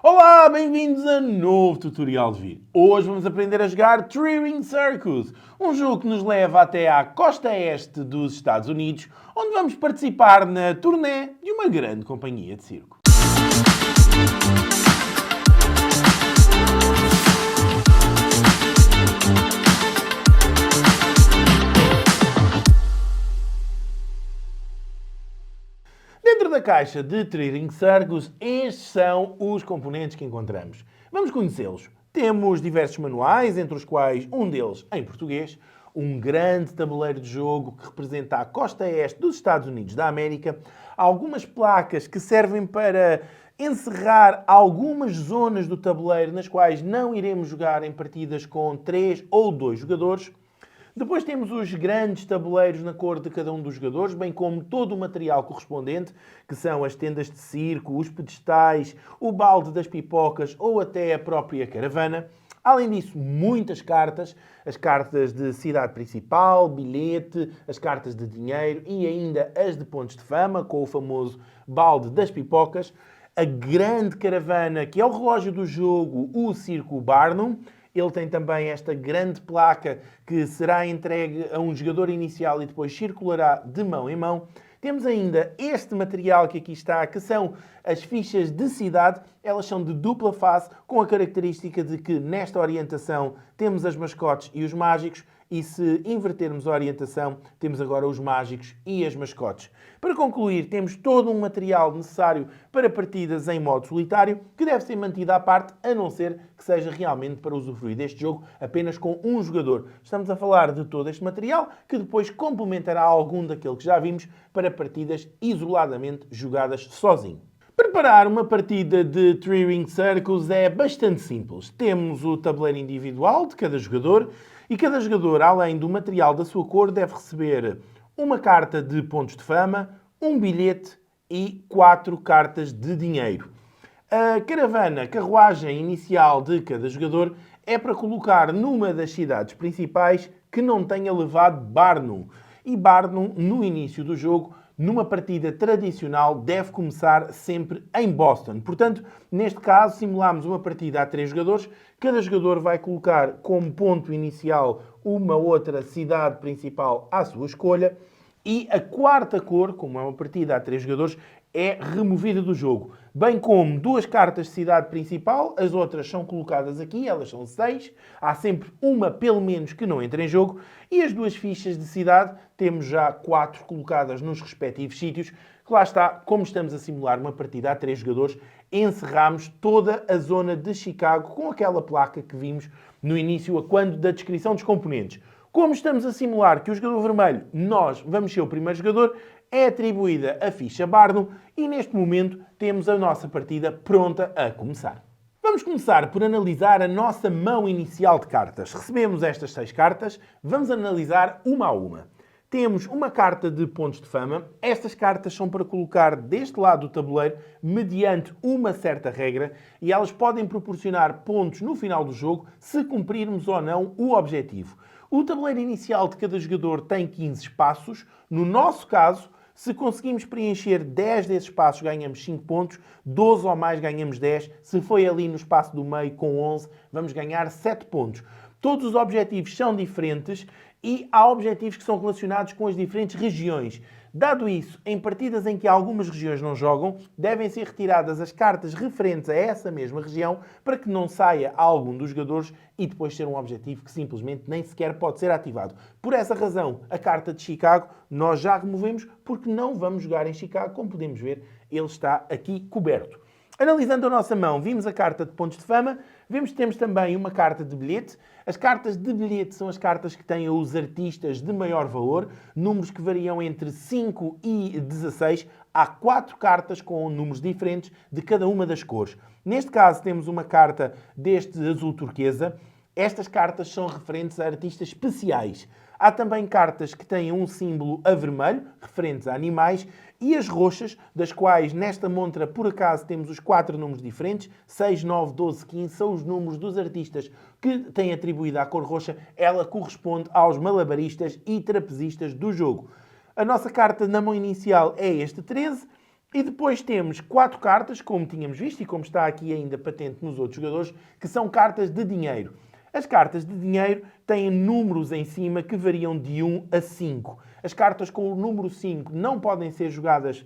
Olá, bem-vindos a um novo tutorial de vídeo. Hoje vamos aprender a jogar Three Ring Circus, um jogo que nos leva até à costa este dos Estados Unidos, onde vamos participar na turnê de uma grande companhia de circo. Dentro da caixa de Three Ring Circus, estes são os componentes que encontramos. Vamos conhecê-los. Temos diversos manuais, entre os quais um deles em português, um grande tabuleiro de jogo que representa a costa este dos Estados Unidos da América, algumas placas que servem para encerrar algumas zonas do tabuleiro nas quais não iremos jogar em partidas com 3 ou 2 jogadores. Depois temos os grandes tabuleiros na cor de cada um dos jogadores, bem como todo o material correspondente, que são as tendas de circo, os pedestais, o balde das pipocas ou até a própria caravana. Além disso, muitas cartas, as cartas de cidade principal, bilhete, as cartas de dinheiro e ainda as de pontos de fama, com o famoso balde das pipocas. A grande caravana, que é o relógio do jogo, o Circo Barnum. Ele tem também esta grande placa que será entregue a um jogador inicial e depois circulará de mão em mão. Temos ainda este material que aqui está, que são as fichas de cidade. Elas são de dupla face, com a característica de que nesta orientação temos as mascotes e os mágicos, e se invertermos a orientação, temos agora os mágicos e as mascotes. Para concluir, temos todo um material necessário para partidas em modo solitário, que deve ser mantido à parte, a não ser que seja realmente para usufruir deste jogo apenas com um jogador. Estamos a falar de todo este material, que depois complementará algum daquele que já vimos para partidas isoladamente jogadas sozinho. Preparar uma partida de Three Ring Circus é bastante simples. Temos o tabuleiro individual de cada jogador e cada jogador, além do material da sua cor, deve receber uma carta de pontos de fama, um bilhete e 4 cartas de dinheiro. A caravana, carruagem inicial de cada jogador, é para colocar numa das cidades principais que não tenha levado Barnum. E Barnum, no início do jogo, numa partida tradicional, deve começar sempre em Boston. Portanto, neste caso, simulamos uma partida a 3 jogadores. Cada jogador vai colocar como ponto inicial uma outra cidade principal à sua escolha. E a quarta cor, como é uma partida a 3 jogadores, é removida do jogo. Bem como 2 cartas de cidade principal, as outras são colocadas aqui, elas são 6. Há sempre uma, pelo menos, que não entra em jogo. E as 2 fichas de cidade, temos já 4 colocadas nos respectivos sítios. Que lá está, como estamos a simular uma partida a 3 jogadores, encerramos toda a zona de Chicago com aquela placa que vimos no início, a quando da descrição dos componentes. Como estamos a simular que o jogador vermelho, nós vamos ser o primeiro jogador, é atribuída a ficha Barnum e neste momento temos a nossa partida pronta a começar. Vamos começar por analisar a nossa mão inicial de cartas. Recebemos estas 6 cartas, vamos analisar uma a uma. Temos uma carta de pontos de fama. Estas cartas são para colocar deste lado do tabuleiro mediante uma certa regra e elas podem proporcionar pontos no final do jogo se cumprirmos ou não o objetivo. O tabuleiro inicial de cada jogador tem 15 espaços. No nosso caso, se conseguimos preencher 10 desses espaços, ganhamos 5 pontos. 12 ou mais, ganhamos 10. Se foi ali no espaço do meio com 11, vamos ganhar 7 pontos. Todos os objetivos são diferentes e há objetivos que são relacionados com as diferentes regiões. Dado isso, em partidas em que algumas regiões não jogam, devem ser retiradas as cartas referentes a essa mesma região para que não saia a algum dos jogadores e depois ser um objetivo que simplesmente nem sequer pode ser ativado. Por essa razão, a carta de Chicago nós já removemos porque não vamos jogar em Chicago. Como podemos ver, ele está aqui coberto. Analisando a nossa mão, vimos a carta de pontos de fama, vemos que temos também uma carta de bilhete. As cartas de bilhete são as cartas que têm os artistas de maior valor, números que variam entre 5 e 16. Há 4 cartas com números diferentes de cada uma das cores. Neste caso temos uma carta deste azul turquesa. Estas cartas são referentes a artistas especiais. Há também cartas que têm um símbolo a vermelho, referentes a animais, e as roxas, das quais nesta montra, por acaso, temos os 4 números diferentes. 6, 9, 12, 15 são os números dos artistas que têm atribuída a cor roxa. Ela corresponde aos malabaristas e trapezistas do jogo. A nossa carta na mão inicial é este 13. E depois temos 4 cartas, como tínhamos visto e como está aqui ainda patente nos outros jogadores, que são cartas de dinheiro. As cartas de dinheiro têm números em cima que variam de 1 a 5. As cartas com o número 5 não podem ser jogadas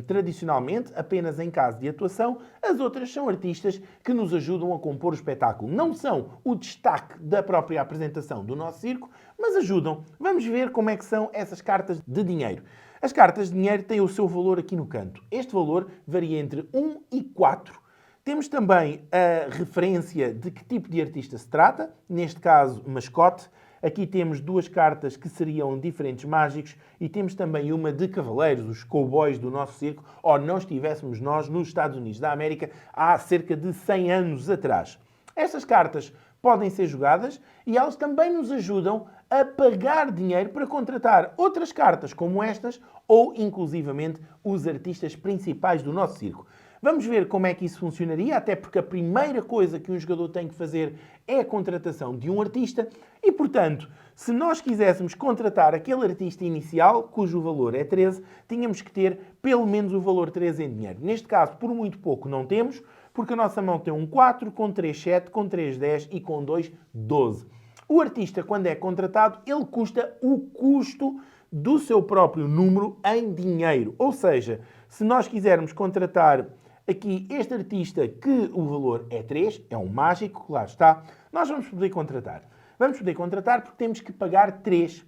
tradicionalmente, apenas em caso de atuação. As outras são artistas que nos ajudam a compor o espetáculo. Não são o destaque da própria apresentação do nosso circo, mas ajudam. Vamos ver como é que são essas cartas de dinheiro. As cartas de dinheiro têm o seu valor aqui no canto. Este valor varia entre 1 e 4. Temos também a referência de que tipo de artista se trata, neste caso, mascote. Aqui temos 2 cartas que seriam diferentes mágicos e temos também uma de cavaleiros, os cowboys do nosso circo, ou não estivéssemos nós nos Estados Unidos da América há cerca de 100 anos atrás. Estas cartas podem ser jogadas e elas também nos ajudam a pagar dinheiro para contratar outras cartas como estas ou, inclusivamente, os artistas principais do nosso circo. Vamos ver como é que isso funcionaria, até porque a primeira coisa que um jogador tem que fazer é a contratação de um artista e, portanto, se nós quiséssemos contratar aquele artista inicial, cujo valor é 13, tínhamos que ter pelo menos o valor 13 em dinheiro. Neste caso, por muito pouco não temos, porque a nossa mão tem um 4, com 3, 7, com 3, 10 e com 2, 12. O artista, quando é contratado, ele custa o custo do seu próprio número em dinheiro. Ou seja, se nós quisermos contratar aqui este artista que o valor é 3, é um mágico, claro está, nós vamos poder contratar. Vamos poder contratar porque temos que pagar 3.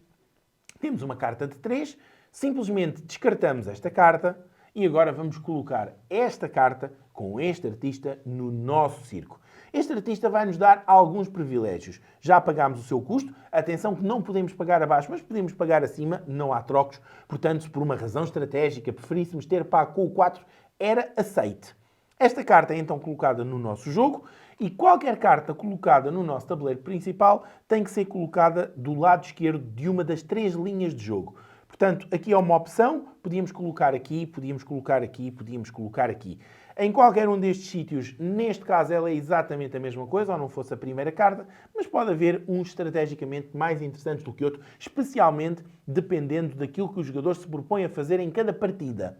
Temos uma carta de 3, simplesmente descartamos esta carta e agora vamos colocar esta carta com este artista no nosso circo. Este artista vai nos dar alguns privilégios. Já pagámos o seu custo. Atenção que não podemos pagar abaixo, mas podemos pagar acima. Não há trocos. Portanto, se por uma razão estratégica preferíssemos ter pago com o 4, era aceite. Esta carta é então colocada no nosso jogo e qualquer carta colocada no nosso tabuleiro principal tem que ser colocada do lado esquerdo de uma das 3 linhas de jogo. Portanto, aqui é uma opção. Podíamos colocar aqui, podíamos colocar aqui, podíamos colocar aqui. Em qualquer um destes sítios, neste caso ela é exatamente a mesma coisa, ou não fosse a primeira carta, mas pode haver uns estrategicamente mais interessantes do que outro, especialmente dependendo daquilo que o jogador se propõe a fazer em cada partida.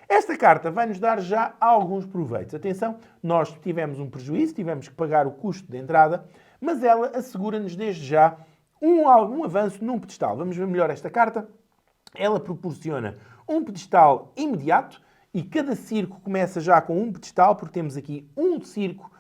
Esta carta vai nos dar já alguns proveitos. Atenção, nós tivemos um prejuízo, tivemos que pagar o custo de entrada, mas ela assegura-nos desde já um avanço num pedestal. Vamos ver melhor esta carta. Ela proporciona um pedestal imediato e cada circo começa já com um pedestal, porque temos aqui um circo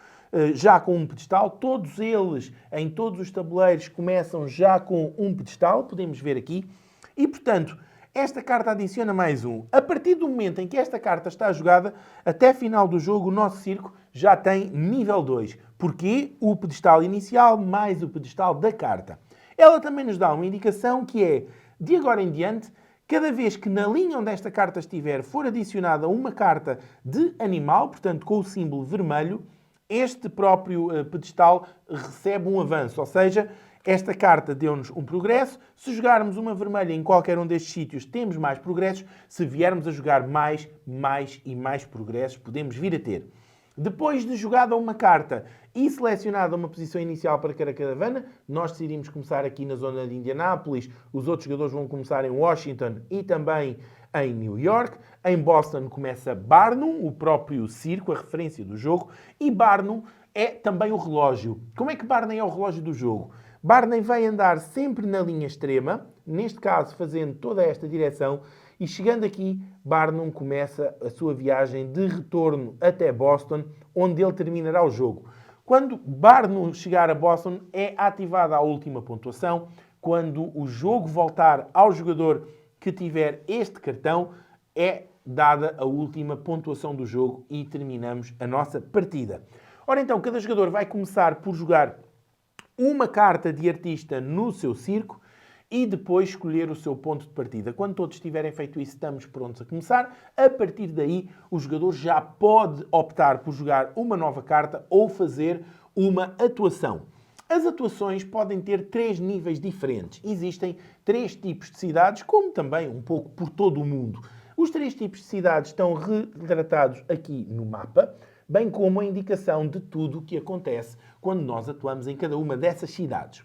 já com um pedestal. Todos eles, em todos os tabuleiros, começam já com um pedestal. Podemos ver aqui. E, portanto, esta carta adiciona mais um. A partir do momento em que esta carta está jogada, até final do jogo, o nosso circo já tem nível 2. Porquê? O pedestal inicial mais o pedestal da carta. Ela também nos dá uma indicação que é, de agora em diante, cada vez que na linha onde esta carta estiver for adicionada uma carta de animal, portanto com o símbolo vermelho, este próprio pedestal recebe um avanço. Ou seja, esta carta deu-nos um progresso. Se jogarmos uma vermelha em qualquer um destes sítios, temos mais progressos. Se viermos a jogar mais e mais progressos, podemos vir a ter. Depois de jogada uma carta e selecionada uma posição inicial para cada caravana, nós decidimos começar aqui na zona de Indianápolis, os outros jogadores vão começar em Washington e também em New York. Em Boston começa Barnum, o próprio circo, a referência do jogo, e Barnum é também o relógio. Como é que Barnum é o relógio do jogo? Barnum vai andar sempre na linha extrema, neste caso fazendo toda esta direção, e chegando aqui, Barnum começa a sua viagem de retorno até Boston, onde ele terminará o jogo. Quando Barnum chegar a Boston, é ativada a última pontuação. Quando o jogo voltar ao jogador que tiver este cartão, é dada a última pontuação do jogo e terminamos a nossa partida. Ora então, cada jogador vai começar por jogar uma carta de artista no seu circo e depois escolher o seu ponto de partida. Quando todos tiverem feito isso, estamos prontos a começar. A partir daí, o jogador já pode optar por jogar uma nova carta ou fazer uma atuação. As atuações podem ter 3 níveis diferentes. Existem 3 tipos de cidades, como também um pouco por todo o mundo. Os 3 tipos de cidades estão retratados aqui no mapa, bem como a indicação de tudo o que acontece quando nós atuamos em cada uma dessas cidades.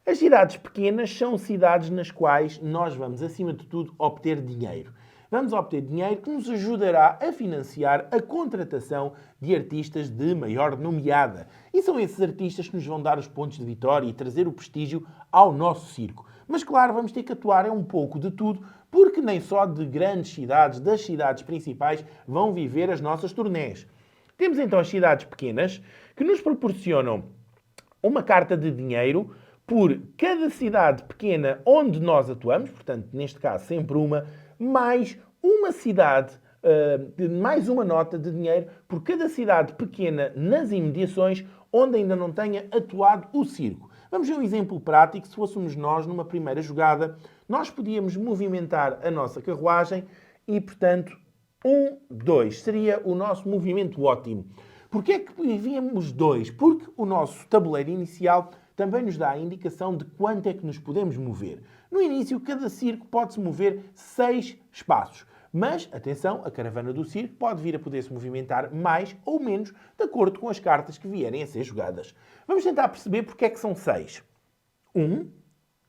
As cidades pequenas são cidades nas quais nós vamos, acima de tudo, obter dinheiro. vamos obter dinheiro que nos ajudará a financiar a contratação de artistas de maior nomeada. E são esses artistas que nos vão dar os pontos de vitória e trazer o prestígio ao nosso circo. Mas claro, vamos ter que atuar um pouco de tudo, porque nem só de grandes cidades, das cidades principais, vão viver as nossas turnés. Temos então as cidades pequenas, que nos proporcionam uma carta de dinheiro por cada cidade pequena onde nós atuamos, portanto, neste caso, sempre uma, mais uma cidade, mais uma nota de dinheiro por cada cidade pequena nas imediações onde ainda não tenha atuado o circo. Vamos ver um exemplo prático. Se fôssemos nós, numa primeira jogada, nós podíamos movimentar a nossa carruagem e, portanto, 1, 2 seria o nosso movimento ótimo. Porquê é que enviamos 2? Porque o nosso tabuleiro inicial também nos dá a indicação de quanto é que nos podemos mover. No início, cada circo pode-se mover 6 espaços. Mas, atenção, a caravana do circo pode vir a poder-se movimentar mais ou menos de acordo com as cartas que vierem a ser jogadas. Vamos tentar perceber porque é que são 6. 1,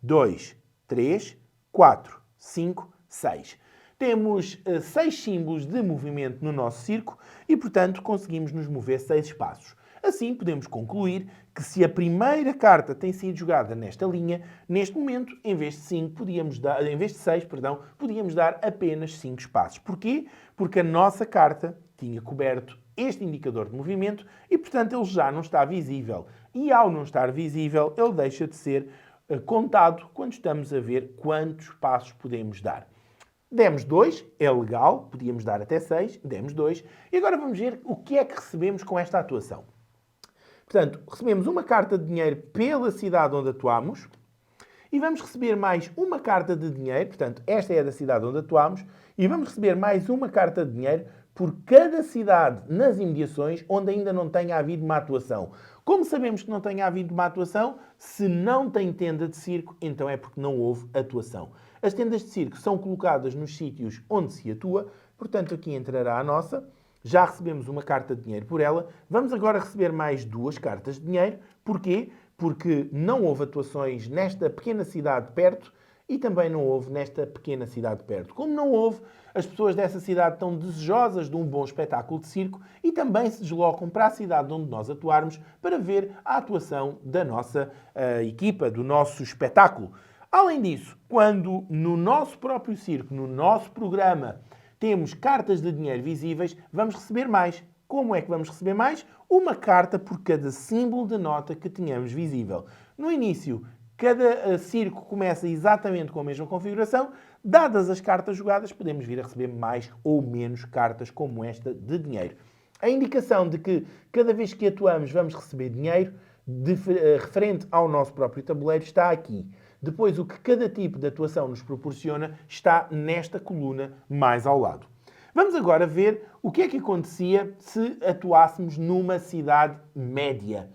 2, 3, 4, 5, 6. Temos 6 símbolos de movimento no nosso circo e, portanto, conseguimos nos mover 6 espaços. Assim, podemos concluir que se a primeira carta tem sido jogada nesta linha, neste momento, em vez de 6, podíamos dar apenas 5 espaços. Porquê? Porque a nossa carta tinha coberto este indicador de movimento e, portanto, ele já não está visível. E, ao não estar visível, ele deixa de ser contado quando estamos a ver quantos passos podemos dar. Demos 2, é legal, podíamos dar até 6, demos 2. E agora vamos ver o que é que recebemos com esta atuação. Portanto, recebemos uma carta de dinheiro pela cidade onde atuamos e vamos receber mais uma carta de dinheiro, portanto, esta é a da cidade onde atuamos, e vamos receber mais uma carta de dinheiro por cada cidade nas imediações onde ainda não tenha havido uma atuação. Como sabemos que não tenha havido uma atuação? Se não tem tenda de circo, então é porque não houve atuação. As tendas de circo são colocadas nos sítios onde se atua, portanto aqui entrará a nossa. Já recebemos uma carta de dinheiro por ela. Vamos agora receber mais 2 cartas de dinheiro. Porquê? Porque não houve atuações nesta pequena cidade perto e também não houve nesta pequena cidade perto. Como não houve, as pessoas dessa cidade estão desejosas de um bom espetáculo de circo e também se deslocam para a cidade onde nós atuarmos para ver a atuação da nossa equipa, do nosso espetáculo. Além disso, quando no nosso próprio circo, no nosso programa, temos cartas de dinheiro visíveis, vamos receber mais. Como é que vamos receber mais? Uma carta por cada símbolo de nota que tenhamos visível. No início, cada circo começa exatamente com a mesma configuração. Dadas as cartas jogadas, podemos vir a receber mais ou menos cartas como esta de dinheiro. A indicação de que cada vez que atuamos vamos receber dinheiro referente ao nosso próprio tabuleiro está aqui. Depois, o que cada tipo de atuação nos proporciona está nesta coluna mais ao lado. Vamos agora ver o que é que acontecia se atuássemos numa cidade média.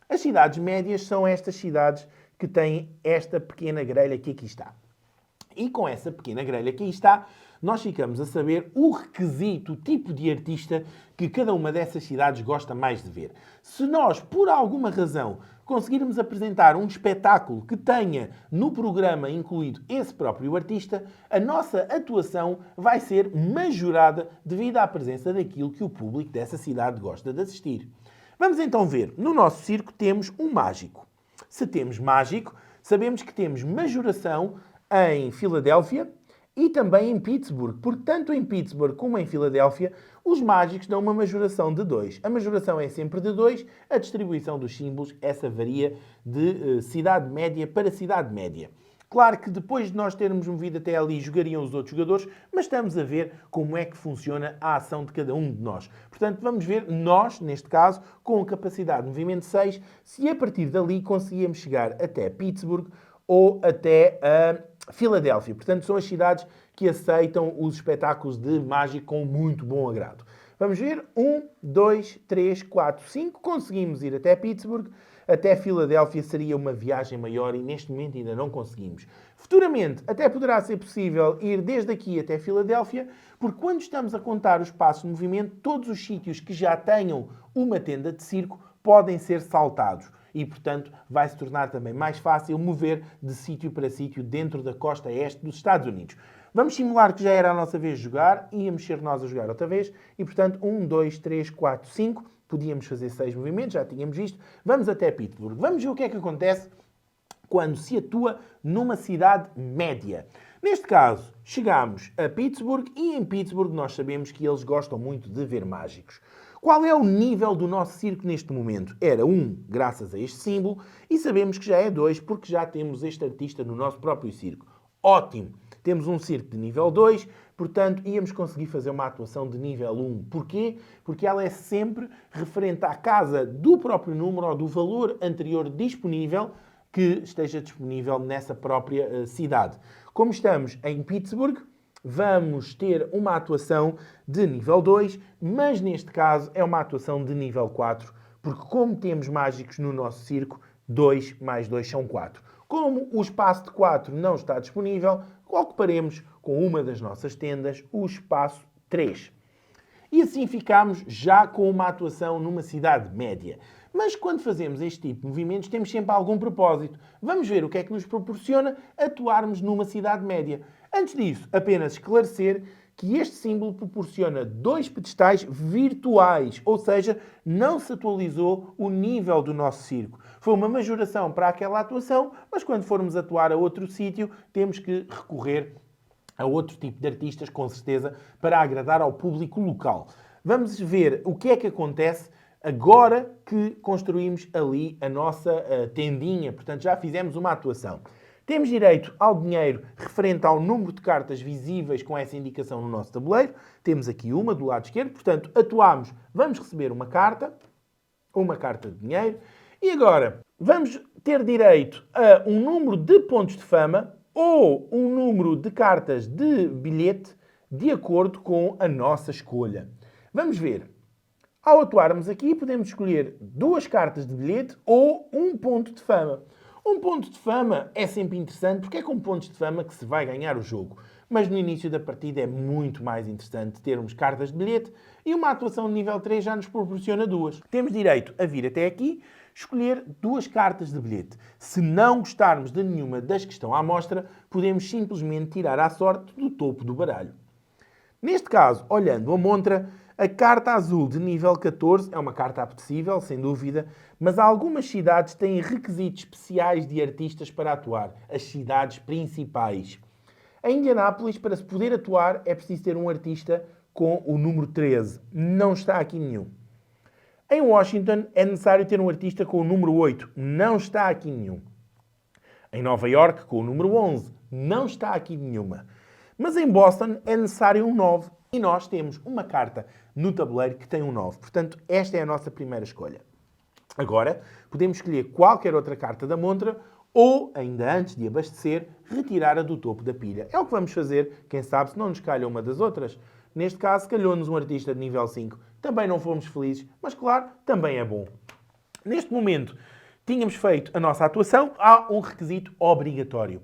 As cidades médias são estas cidades que têm esta pequena grelha que aqui está. E com essa pequena grelha que aí está, nós ficamos a saber o requisito, o tipo de artista que cada uma dessas cidades gosta mais de ver. Se nós, por alguma razão, conseguirmos apresentar um espetáculo que tenha no programa incluído esse próprio artista, a nossa atuação vai ser majorada devido à presença daquilo que o público dessa cidade gosta de assistir. Vamos então ver. No nosso circo temos um mágico. Se temos mágico, sabemos que temos majoração em Filadélfia e também em Pittsburgh, porque tanto em Pittsburgh como em Filadélfia os mágicos dão uma majoração de 2. A majoração é sempre de 2, a distribuição dos símbolos, essa varia de cidade média para cidade média. Claro que depois de nós termos movido até ali, jogariam os outros jogadores, mas estamos a ver como é que funciona a ação de cada um de nós. Portanto, vamos ver nós, neste caso, com a capacidade de movimento 6, se a partir dali conseguíamos chegar até Pittsburgh ou até Filadélfia. Portanto, são as cidades que aceitam os espetáculos de mágica com muito bom agrado. Vamos ver. 1, 2, 3, 4, 5. Conseguimos ir até Pittsburgh. Até Filadélfia seria uma viagem maior e neste momento ainda não conseguimos. Futuramente até poderá ser possível ir desde aqui até Filadélfia, porque quando estamos a contar os passos de movimento, todos os sítios que já tenham uma tenda de circo podem ser saltados. E, portanto, vai se tornar também mais fácil mover de sítio para sítio dentro da costa este dos Estados Unidos. Vamos simular que já era a nossa vez de jogar, íamos ser nós a jogar outra vez, e portanto 1, 2, 3, 4, 5, podíamos fazer 6 movimentos, já tínhamos visto. Vamos até Pittsburgh. Vamos ver o que é que acontece quando se atua numa cidade média. Neste caso, chegamos a Pittsburgh e em Pittsburgh nós sabemos que eles gostam muito de ver mágicos. Qual é o nível do nosso circo neste momento? Era 1, graças a este símbolo, e sabemos que já é 2, porque já temos este artista no nosso próprio circo. Ótimo! Temos um circo de nível 2, portanto, íamos conseguir fazer uma atuação de nível 1. Porquê? Porque ela é sempre referente à casa do próprio número ou do valor anterior disponível que esteja disponível nessa própria cidade. Como estamos em Pittsburgh, vamos ter uma atuação de nível 2, mas neste caso é uma atuação de nível 4, porque como temos mágicos no nosso circo, 2 mais 2 são 4. Como o espaço de 4 não está disponível, ocuparemos com uma das nossas tendas o espaço 3. E assim ficamos já com uma atuação numa cidade média. Mas quando fazemos este tipo de movimentos temos sempre algum propósito. Vamos ver o que é que nos proporciona atuarmos numa cidade média. Antes disso, apenas esclarecer que este símbolo proporciona 2 pedestais virtuais, ou seja, não se atualizou o nível do nosso circo. Foi uma majoração para aquela atuação, mas quando formos atuar a outro sítio, temos que recorrer a outro tipo de artistas, com certeza, para agradar ao público local. Vamos ver o que é que acontece agora que construímos ali a nossa tendinha. Portanto, já fizemos uma atuação. Temos direito ao dinheiro referente ao número de cartas visíveis com essa indicação no nosso tabuleiro. Temos aqui uma do lado esquerdo. Portanto, atuamos, vamos receber uma carta de dinheiro. E agora, vamos ter direito a um número de pontos de fama ou um número de cartas de bilhete de acordo com a nossa escolha. Vamos ver. Ao atuarmos aqui, podemos escolher 2 cartas de bilhete ou um ponto de fama. Um ponto de fama é sempre interessante porque é com pontos de fama que se vai ganhar o jogo. Mas no início da partida é muito mais interessante termos cartas de bilhete e uma atuação de nível 3 já nos proporciona 2. Temos direito a vir até aqui, escolher 2 cartas de bilhete. Se não gostarmos de nenhuma das que estão à mostra, podemos simplesmente tirar à sorte do topo do baralho. Neste caso, olhando a montra, a carta azul de nível 14 é uma carta apetecível, sem dúvida, mas algumas cidades têm requisitos especiais de artistas para atuar, as cidades principais. Em Indianápolis, para se poder atuar, é preciso ter um artista com o número 13. Não está aqui nenhum. Em Washington, é necessário ter um artista com o número 8. Não está aqui nenhum. Em Nova York, com o número 11. Não está aqui nenhuma. Mas em Boston, é necessário um 9. E nós temos uma carta no tabuleiro que tem um 9. Portanto, esta é a nossa primeira escolha. Agora, podemos escolher qualquer outra carta da montra ou, ainda antes de abastecer, retirar-a do topo da pilha. É o que vamos fazer, quem sabe, se não nos calha uma das outras. Neste caso, calhou-nos um artista de nível 5. Também não fomos felizes, mas claro, também é bom. Neste momento, tínhamos feito a nossa atuação. Há um requisito obrigatório.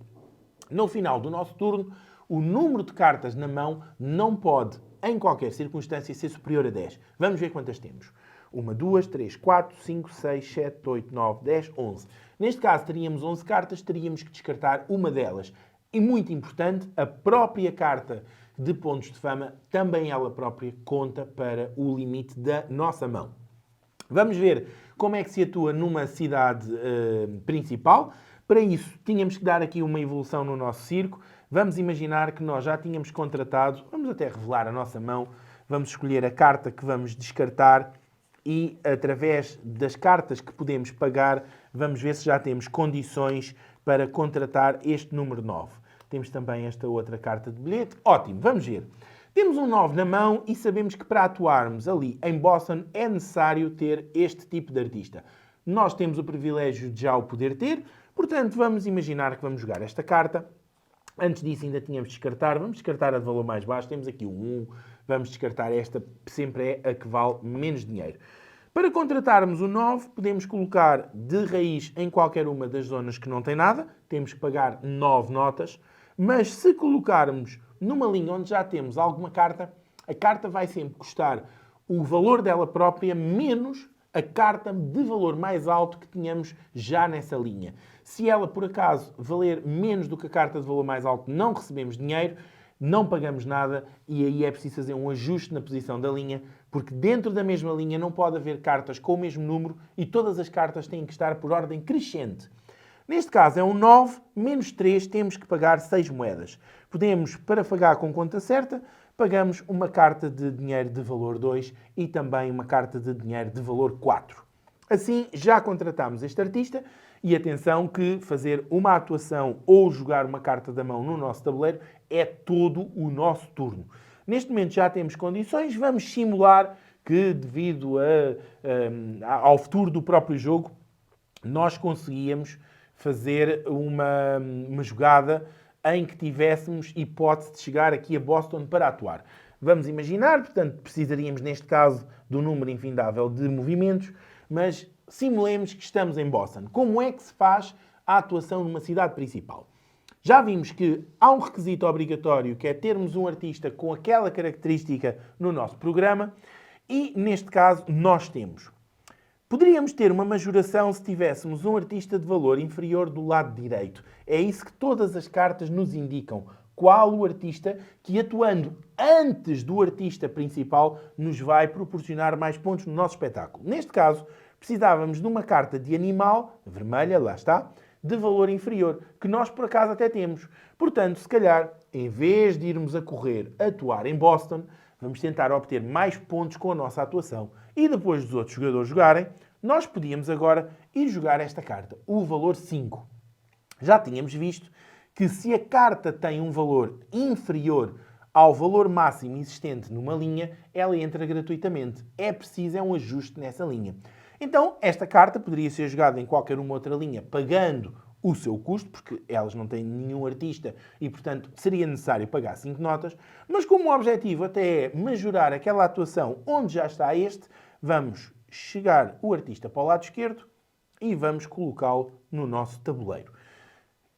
No final do nosso turno, o número de cartas na mão não pode, em qualquer circunstância, ser superior a 10. Vamos ver quantas temos. 1, 2, 3, 4, 5, 6, 7, 8, 9, 10, 11. Neste caso, teríamos 11 cartas, teríamos que descartar uma delas. E muito importante, a própria carta de pontos de fama, também ela própria conta para o limite da nossa mão. Vamos ver como é que se atua numa cidade principal. Para isso, tínhamos que dar aqui uma evolução no nosso circo. Vamos imaginar que nós já tínhamos contratado, vamos até revelar a nossa mão, vamos escolher a carta que vamos descartar e, através das cartas que podemos pagar, vamos ver se já temos condições para contratar este número 9. Temos também esta outra carta de bilhete. Ótimo, vamos ver. Temos um 9 na mão e sabemos que para atuarmos ali em Boston é necessário ter este tipo de artista. Nós temos o privilégio de já o poder ter, portanto vamos imaginar que vamos jogar esta carta. Antes disso ainda tínhamos de descartar, vamos descartar a de valor mais baixo, temos aqui o 1, vamos descartar esta, sempre é a que vale menos dinheiro. Para contratarmos o 9, podemos colocar de raiz em qualquer uma das zonas que não tem nada, temos que pagar 9 notas, mas se colocarmos numa linha onde já temos alguma carta, a carta vai sempre custar o valor dela própria menos a carta de valor mais alto que tínhamos já nessa linha. Se ela, por acaso, valer menos do que a carta de valor mais alto, não recebemos dinheiro. não pagamos nada e aí é preciso fazer um ajuste na posição da linha, porque dentro da mesma linha não pode haver cartas com o mesmo número e todas as cartas têm que estar por ordem crescente. Neste caso é um 9 menos 3, temos que pagar 6 moedas. Podemos, para pagar com conta certa, pagamos uma carta de dinheiro de valor 2 e também uma carta de dinheiro de valor 4. Assim, já contratamos este artista e atenção que fazer uma atuação ou jogar uma carta da mão no nosso tabuleiro é todo o nosso turno. Neste momento já temos condições, vamos simular que devido ao futuro do próprio jogo, nós conseguíamos fazer uma jogada em que tivéssemos hipótese de chegar aqui a Boston para atuar. Vamos imaginar, portanto, precisaríamos neste caso do número infindável de movimentos, mas simulemos que estamos em Boston. Como é que se faz a atuação numa cidade principal? Já vimos que há um requisito obrigatório, que é termos um artista com aquela característica no nosso programa, e neste caso nós temos. Poderíamos ter uma majoração se tivéssemos um artista de valor inferior do lado direito. É isso que todas as cartas nos indicam. Qual o artista que, atuando antes do artista principal, nos vai proporcionar mais pontos no nosso espetáculo. Neste caso, precisávamos de uma carta de animal, vermelha, lá está, de valor inferior, que nós por acaso até temos. Portanto, se calhar, em vez de irmos a correr atuar em Boston, vamos tentar obter mais pontos com a nossa atuação. E depois dos outros jogadores jogarem, nós podíamos agora ir jogar esta carta, o valor 5. Já tínhamos visto que se a carta tem um valor inferior ao valor máximo existente numa linha, ela entra gratuitamente. É preciso um ajuste nessa linha. Então, esta carta poderia ser jogada em qualquer uma outra linha, pagando o seu custo, porque elas não têm nenhum artista e, portanto, seria necessário pagar 5 notas, mas como o objetivo até é majorar aquela atuação onde já está este, vamos chegar o artista para o lado esquerdo e vamos colocá-lo no nosso tabuleiro.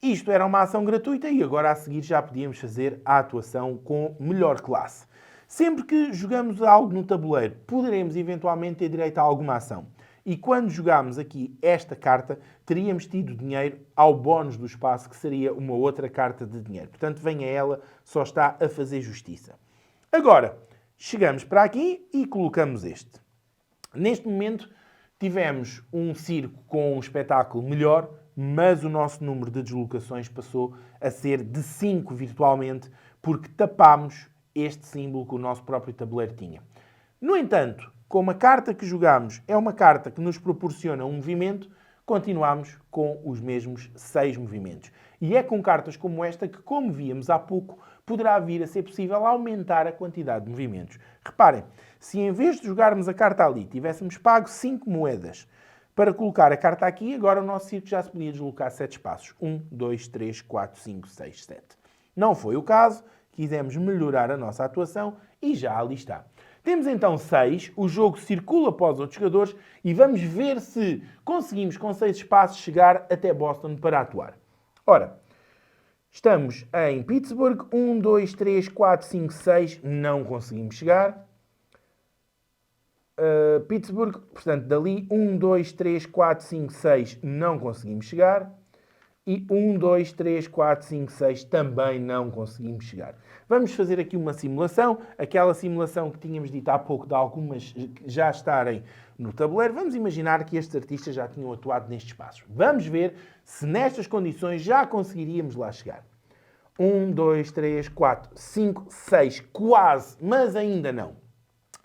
Isto era uma ação gratuita e agora a seguir já podíamos fazer a atuação com melhor classe. Sempre que jogamos algo no tabuleiro, poderemos eventualmente ter direito a alguma ação. E quando jogámos aqui esta carta, teríamos tido dinheiro ao bónus do espaço, que seria uma outra carta de dinheiro. Portanto, venha ela, só está a fazer justiça. Agora, chegamos para aqui e colocamos este. Neste momento, tivemos um circo com um espetáculo melhor, mas o nosso número de deslocações passou a ser de 5 virtualmente, porque tapámos este símbolo que o nosso próprio tabuleiro tinha. No entanto, como a carta que jogamos é uma carta que nos proporciona um movimento, continuamos com os mesmos 6 movimentos. E é com cartas como esta que, como víamos há pouco, poderá vir a ser possível aumentar a quantidade de movimentos. Reparem, se em vez de jogarmos a carta ali, tivéssemos pago 5 moedas para colocar a carta aqui, agora o nosso circo já se podia deslocar 7 espaços. 1, 2, 3, 4, 5, 6, 7. Não foi o caso, quisemos melhorar a nossa atuação e já ali está. Temos então 6, o jogo circula para os outros jogadores e vamos ver se conseguimos com 6 espaços chegar até Boston para atuar. Ora, estamos em Pittsburgh, 1, 2, 3, 4, 5, 6, não conseguimos chegar. Pittsburgh, portanto, dali 1, 2, 3, 4, 5, 6, não conseguimos chegar. E 1, 2, 3, 4, 5, 6 também não conseguimos chegar. Vamos fazer aqui uma simulação, aquela simulação que tínhamos dito há pouco de algumas já estarem no tabuleiro. Vamos imaginar que estes artistas já tinham atuado nestes espaços. Vamos ver se nestas condições já conseguiríamos lá chegar. 1, 2, 3, 4, 5, 6, quase, mas ainda não.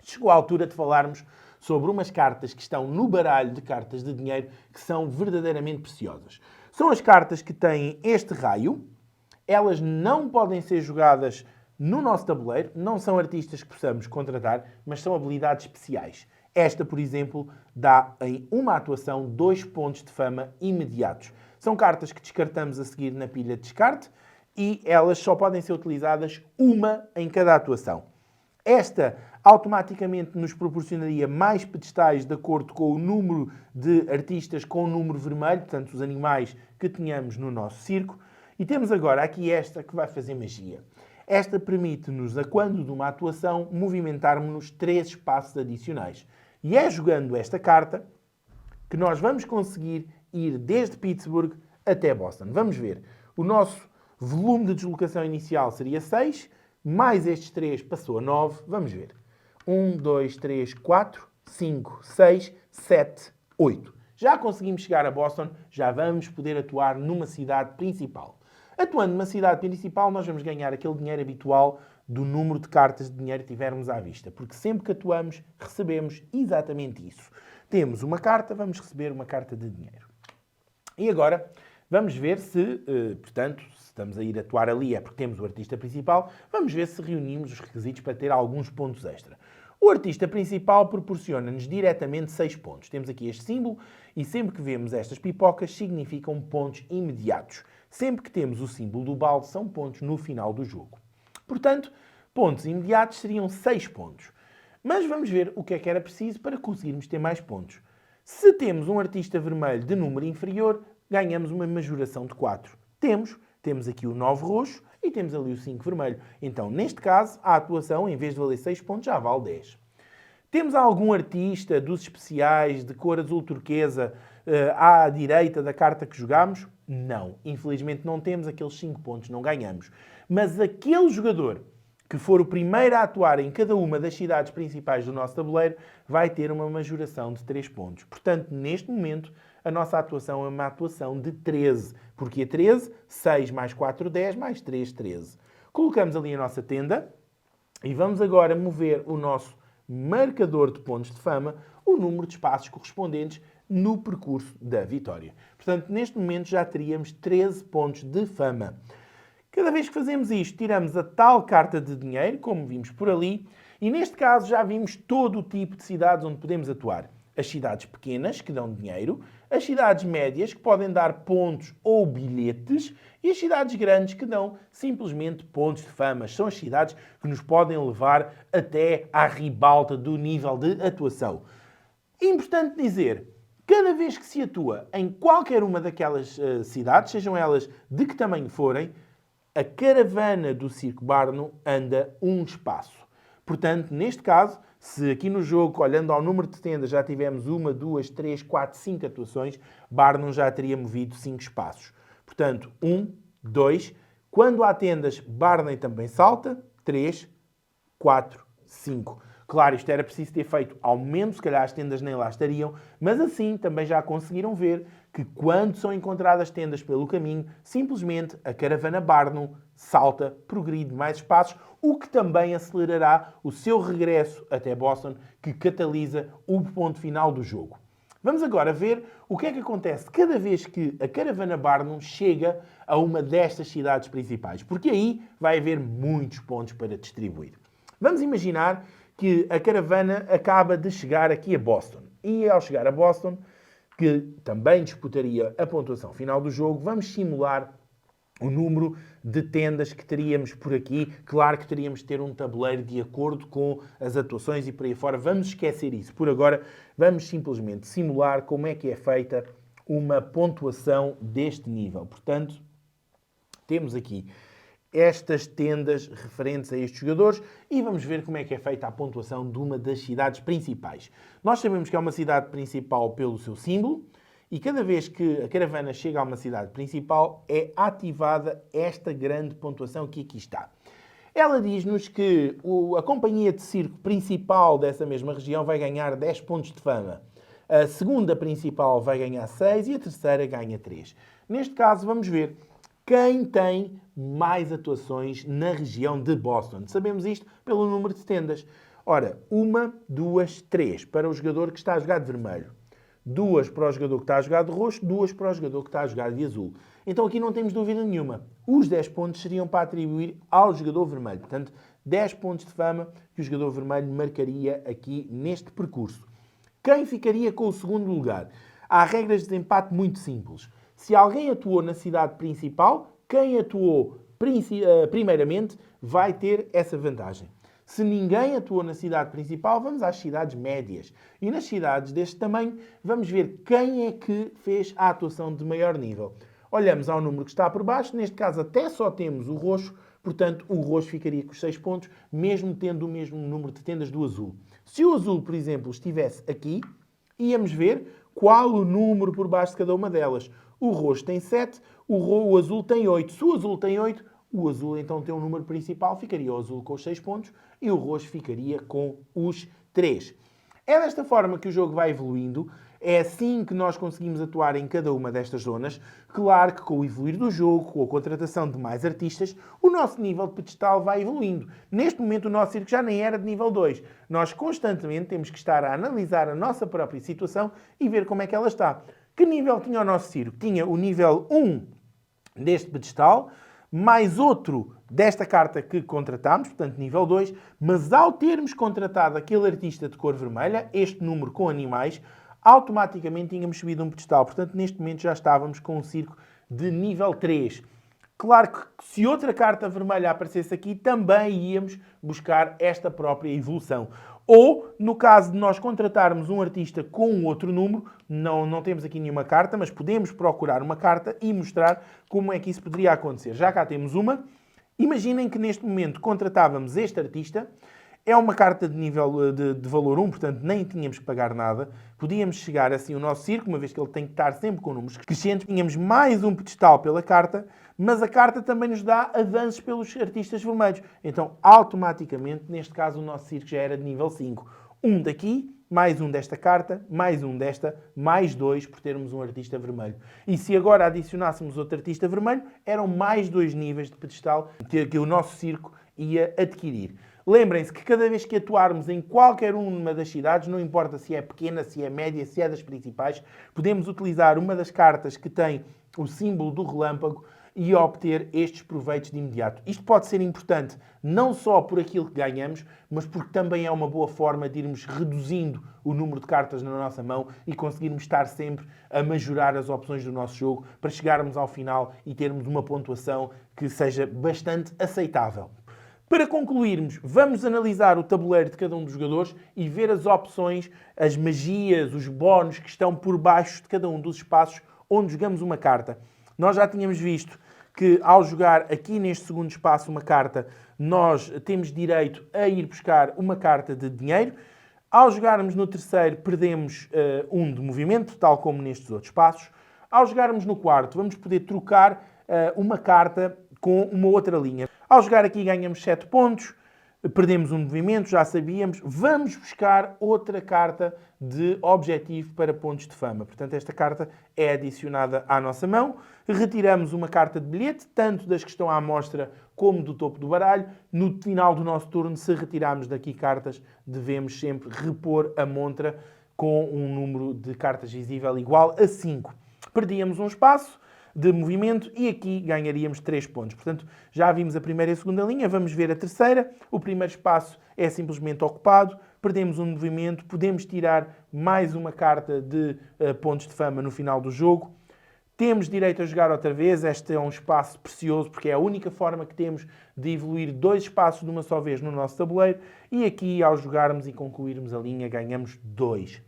Chegou a altura de falarmos sobre umas cartas que estão no baralho de cartas de dinheiro que são verdadeiramente preciosas. São as cartas que têm este raio. Elas não podem ser jogadas no nosso tabuleiro. Não são artistas que possamos contratar, mas são habilidades especiais. Esta, por exemplo, dá em uma atuação 2 pontos de fama imediatos. São cartas que descartamos a seguir na pilha de descarte e elas só podem ser utilizadas uma em cada atuação. Esta automaticamente nos proporcionaria mais pedestais de acordo com o número de artistas com o número vermelho, portanto, os animais que tenhamos no nosso circo. E temos agora aqui esta que vai fazer magia. Esta permite-nos, a quando de uma atuação, movimentarmos-nos 3 espaços adicionais. E é jogando esta carta que nós vamos conseguir ir desde Pittsburgh até Boston. Vamos ver. O nosso volume de deslocação inicial seria 6. mais estes 3 passou a 9. Vamos ver. 1, 2, 3, 4, 5, 6, 7, 8. Já conseguimos chegar a Boston, já vamos poder atuar numa cidade principal. Atuando numa cidade principal, nós vamos ganhar aquele dinheiro habitual do número de cartas de dinheiro que tivermos à vista. Porque sempre que atuamos, recebemos exatamente isso. Temos uma carta, vamos receber uma carta de dinheiro. E agora, vamos ver se, portanto, se estamos a ir atuar ali é porque temos o artista principal, vamos ver se reunimos os requisitos para ter alguns pontos extra. O artista principal proporciona-nos diretamente 6 pontos. Temos aqui este símbolo e sempre que vemos estas pipocas significam pontos imediatos. Sempre que temos o símbolo do balde são pontos no final do jogo. Portanto, pontos imediatos seriam 6 pontos. Mas vamos ver o que é que era preciso para conseguirmos ter mais pontos. Se temos um artista vermelho de número inferior, ganhamos uma majoração de 4. Temos aqui o 9 roxo e temos ali o 5 vermelho. Então, neste caso, a atuação, em vez de valer 6 pontos, já vale 10. Temos algum artista dos especiais de cor azul turquesa à direita da carta que jogamos? Não. Infelizmente não temos, aqueles 5 pontos não ganhamos. Mas aquele jogador que for o primeiro a atuar em cada uma das cidades principais do nosso tabuleiro vai ter uma majoração de 3 pontos. Portanto, neste momento, a nossa atuação é uma atuação de 13. Porque 13, 6 mais 4, 10, mais 3, 13. Colocamos ali a nossa tenda e vamos agora mover o nosso marcador de pontos de fama, o número de espaços correspondentes no percurso da vitória. Portanto, neste momento já teríamos 13 pontos de fama. Cada vez que fazemos isto, tiramos a tal carta de dinheiro, como vimos por ali, e neste caso já vimos todo o tipo de cidades onde podemos atuar. As cidades pequenas, que dão dinheiro, as cidades médias, que podem dar pontos ou bilhetes, e as cidades grandes, que dão simplesmente pontos de fama. São as cidades que nos podem levar até à ribalta do nível de atuação. Importante dizer, cada vez que se atua em qualquer uma daquelas cidades, sejam elas de que tamanho forem, a caravana do Circo Barnum anda um espaço. Portanto, neste caso, se aqui no jogo, olhando ao número de tendas, já tivemos 1, 2, 3, 4, 5 atuações, Barnum já teria movido 5 espaços. Portanto, 1, 2, quando há tendas, Barnum também salta, 3, 4, 5. Claro, isto era preciso ter feito ao menos, se calhar as tendas nem lá estariam, mas assim também já conseguiram ver que quando são encontradas tendas pelo caminho, simplesmente a caravana Barnum salta, progride mais espaços, o que também acelerará o seu regresso até Boston, que catalisa o ponto final do jogo. Vamos agora ver o que é que acontece cada vez que a caravana Barnum chega a uma destas cidades principais, porque aí vai haver muitos pontos para distribuir. Vamos imaginar que a caravana acaba de chegar aqui a Boston. E ao chegar a Boston, que também disputaria a pontuação final do jogo, vamos simular o número de tendas que teríamos por aqui. Claro que teríamos de ter um tabuleiro de acordo com as atuações e por aí fora. Vamos esquecer isso. Por agora, vamos simplesmente simular como é que é feita uma pontuação deste nível. Portanto, temos aqui estas tendas referentes a estes jogadores e vamos ver como é que é feita a pontuação de uma das cidades principais. Nós sabemos que é uma cidade principal pelo seu símbolo e cada vez que a caravana chega a uma cidade principal é ativada esta grande pontuação que aqui está. Ela diz-nos que a companhia de circo principal dessa mesma região vai ganhar 10 pontos de fama. A segunda principal vai ganhar 6 e a terceira ganha 3. Neste caso, vamos ver quem tem mais atuações na região de Boston. Sabemos isto pelo número de tendas. Ora, 1, 2, 3 para o jogador que está a jogar de vermelho. 2 para o jogador que está a jogar de roxo, 2 para o jogador que está a jogar de azul. Então aqui não temos dúvida nenhuma. Os 10 pontos seriam para atribuir ao jogador vermelho. Portanto, 10 pontos de fama que o jogador vermelho marcaria aqui neste percurso. Quem ficaria com o segundo lugar? Há regras de desempate muito simples. Se alguém atuou na cidade principal, quem atuou primeiramente vai ter essa vantagem. Se ninguém atuou na cidade principal, vamos às cidades médias. E nas cidades deste tamanho, vamos ver quem é que fez a atuação de maior nível. Olhamos ao número que está por baixo, neste caso até só temos o roxo, portanto o roxo ficaria com os 6 pontos, mesmo tendo o mesmo número de tendas do azul. Se o azul, por exemplo, estivesse aqui, íamos ver qual o número por baixo de cada uma delas. O roxo tem 7, o azul tem 8. Se o azul tem 8, o azul então tem um número principal, ficaria o azul com os 6 pontos e o roxo ficaria com os 3. É desta forma que o jogo vai evoluindo. É assim que nós conseguimos atuar em cada uma destas zonas. Claro que com o evoluir do jogo, com a contratação de mais artistas, o nosso nível de pedestal vai evoluindo. Neste momento o nosso circo já nem era de nível 2. Nós constantemente temos que estar a analisar a nossa própria situação e ver como é que ela está. Que nível tinha o nosso circo? Tinha o nível 1 deste pedestal, mais outro desta carta que contratámos, portanto nível 2, mas ao termos contratado aquele artista de cor vermelha, este número com animais, automaticamente tínhamos subido um pedestal. Portanto, neste momento já estávamos com um circo de nível 3. Claro que se outra carta vermelha aparecesse aqui, também íamos buscar esta própria evolução. Ou, no caso de nós contratarmos um artista com um outro número, não temos aqui nenhuma carta, mas podemos procurar uma carta e mostrar como é que isso poderia acontecer. Já cá temos uma. Imaginem que neste momento contratávamos este artista. É uma carta de nível de valor 1, portanto nem tínhamos que pagar nada. Podíamos chegar assim ao nosso circo, uma vez que ele tem que estar sempre com números crescentes. Tínhamos mais um pedestal pela carta, mas a carta também nos dá avanços pelos artistas vermelhos. Então, automaticamente, neste caso, o nosso circo já era de nível 5. Um daqui, mais um desta carta, mais um desta, mais 2 por termos um artista vermelho. E se agora adicionássemos outro artista vermelho, eram mais 2 níveis de pedestal que o nosso circo ia adquirir. Lembrem-se que cada vez que atuarmos em qualquer uma das cidades, não importa se é pequena, se é média, se é das principais, podemos utilizar uma das cartas que tem o símbolo do relâmpago e obter estes proveitos de imediato. Isto pode ser importante não só por aquilo que ganhamos, mas porque também é uma boa forma de irmos reduzindo o número de cartas na nossa mão e conseguirmos estar sempre a majorar as opções do nosso jogo para chegarmos ao final e termos uma pontuação que seja bastante aceitável. Para concluirmos, vamos analisar o tabuleiro de cada um dos jogadores e ver as opções, as magias, os bónus que estão por baixo de cada um dos espaços onde jogamos uma carta. Nós já tínhamos visto que ao jogar aqui neste segundo espaço uma carta, nós temos direito a ir buscar uma carta de dinheiro. Ao jogarmos no terceiro, perdemos um de movimento, tal como nestes outros passos. Ao jogarmos no quarto, vamos poder trocar uma carta com uma outra linha. Ao jogar aqui ganhamos 7 pontos, perdemos um movimento, já sabíamos. Vamos buscar outra carta de objetivo para pontos de fama. Portanto, esta carta é adicionada à nossa mão. Retiramos uma carta de bilhete, tanto das que estão à mostra como do topo do baralho. No final do nosso turno, se retirarmos daqui cartas, devemos sempre repor a montra com um número de cartas visível igual a 5. Perdíamos um espaço de movimento e aqui ganharíamos 3 pontos. Portanto, já vimos a primeira e a segunda linha, vamos ver a terceira. O primeiro espaço é simplesmente ocupado, perdemos um movimento, podemos tirar mais uma carta de pontos de fama no final do jogo. Temos direito a jogar outra vez, este é um espaço precioso porque é a única forma que temos de evoluir 2 espaços de uma só vez no nosso tabuleiro e aqui ao jogarmos e concluirmos a linha ganhamos 2.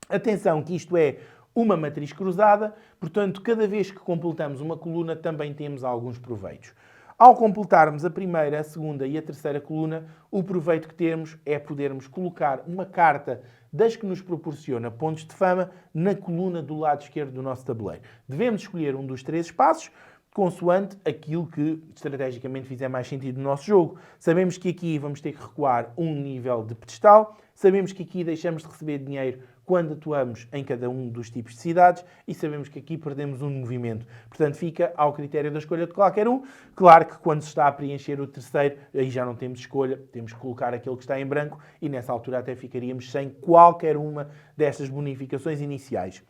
Atenção que isto é uma matriz cruzada, portanto, cada vez que completamos uma coluna também temos alguns proveitos. Ao completarmos a primeira, a segunda e a terceira coluna, o proveito que temos é podermos colocar uma carta das que nos proporciona pontos de fama na coluna do lado esquerdo do nosso tabuleiro. Devemos escolher um dos 3 espaços, consoante aquilo que estrategicamente fizer mais sentido no nosso jogo. Sabemos que aqui vamos ter que recuar um nível de pedestal, sabemos que aqui deixamos de receber dinheiro quando atuamos em cada um dos tipos de cidades e sabemos que aqui perdemos um movimento. Portanto, fica ao critério da escolha de qualquer um. Claro que quando se está a preencher o terceiro, aí já não temos escolha, temos que colocar aquele que está em branco e nessa altura até ficaríamos sem qualquer uma destas bonificações iniciais.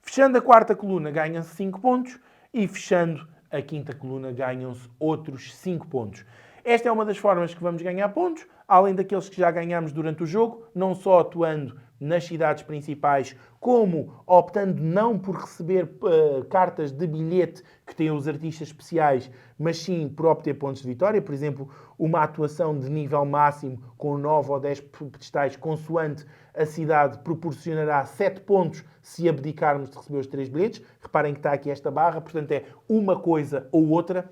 Fechando a quarta coluna ganham-se 5 pontos e fechando a quinta coluna ganham-se outros 5 pontos. Esta é uma das formas que vamos ganhar pontos, além daqueles que já ganhamos durante o jogo, não só atuando nas cidades principais, como optando não por receber cartas de bilhete que têm os artistas especiais, mas sim por obter pontos de vitória. Por exemplo, uma atuação de nível máximo com 9 ou 10 pedestais, consoante a cidade, proporcionará 7 pontos se abdicarmos de receber os 3 bilhetes. Reparem que está aqui esta barra, portanto é uma coisa ou outra.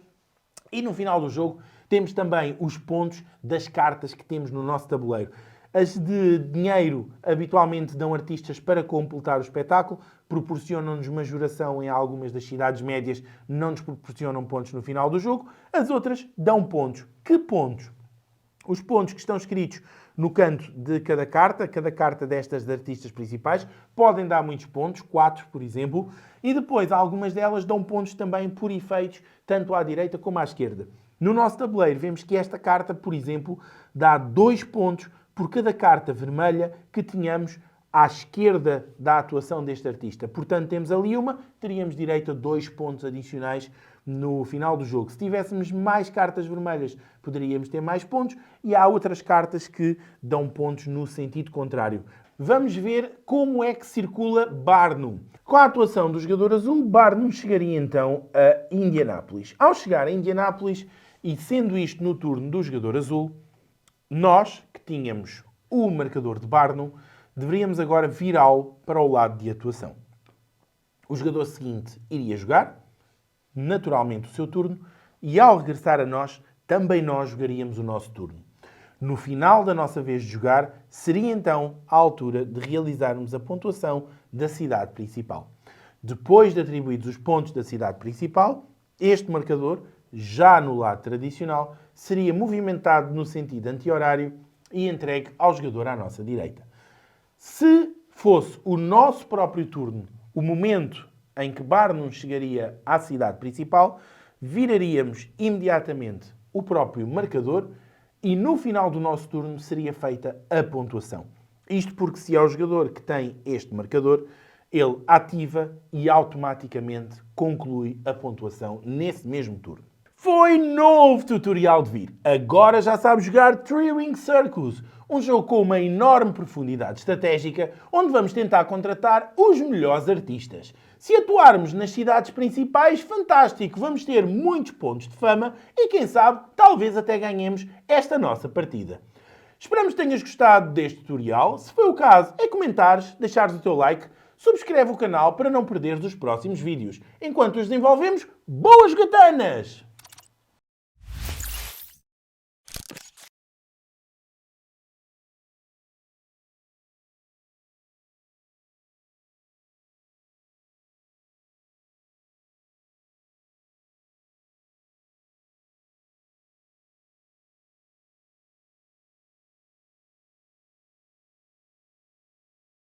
E no final do jogo temos também os pontos das cartas que temos no nosso tabuleiro. As de dinheiro habitualmente dão artistas para completar o espetáculo, proporcionam-nos majoração em algumas das cidades médias, não nos proporcionam pontos no final do jogo. As outras dão pontos. Que pontos? Os pontos que estão escritos no canto de cada carta destas de artistas principais, podem dar muitos pontos, 4, por exemplo, e depois algumas delas dão pontos também por efeitos, tanto à direita como à esquerda. No nosso tabuleiro vemos que esta carta, por exemplo, dá 2 pontos por cada carta vermelha que tenhamos à esquerda da atuação deste artista. Portanto, temos ali uma, teríamos direito a 2 pontos adicionais no final do jogo. Se tivéssemos mais cartas vermelhas, poderíamos ter mais pontos, e há outras cartas que dão pontos no sentido contrário. Vamos ver como é que circula Barnum. Com a atuação do jogador azul, Barnum chegaria então a Indianápolis. Ao chegar a Indianápolis, e sendo isto no turno do jogador azul, nós, que tínhamos o marcador de Barnum, deveríamos agora virá-lo para o lado de atuação. O jogador seguinte iria jogar, naturalmente, o seu turno, e ao regressar a nós, também nós jogaríamos o nosso turno. No final da nossa vez de jogar, seria então a altura de realizarmos a pontuação da cidade principal. Depois de atribuídos os pontos da cidade principal, este marcador, já no lado tradicional, seria movimentado no sentido anti-horário e entregue ao jogador à nossa direita. Se fosse o nosso próprio turno, o momento em que Barnum chegaria à cidade principal, viraríamos imediatamente o próprio marcador e no final do nosso turno seria feita a pontuação. Isto porque se é o jogador que tem este marcador, ele ativa e automaticamente conclui a pontuação nesse mesmo turno. Foi novo tutorial de vir. Agora já sabe jogar Three Ring Circus, um jogo com uma enorme profundidade estratégica, onde vamos tentar contratar os melhores artistas. Se atuarmos nas cidades principais, fantástico, vamos ter muitos pontos de fama e, quem sabe, talvez até ganhemos esta nossa partida. Esperamos que tenhas gostado deste tutorial. Se foi o caso, é comentares, deixares o teu like, subscreve o canal para não perderes os próximos vídeos. Enquanto os desenvolvemos, boas gatanas!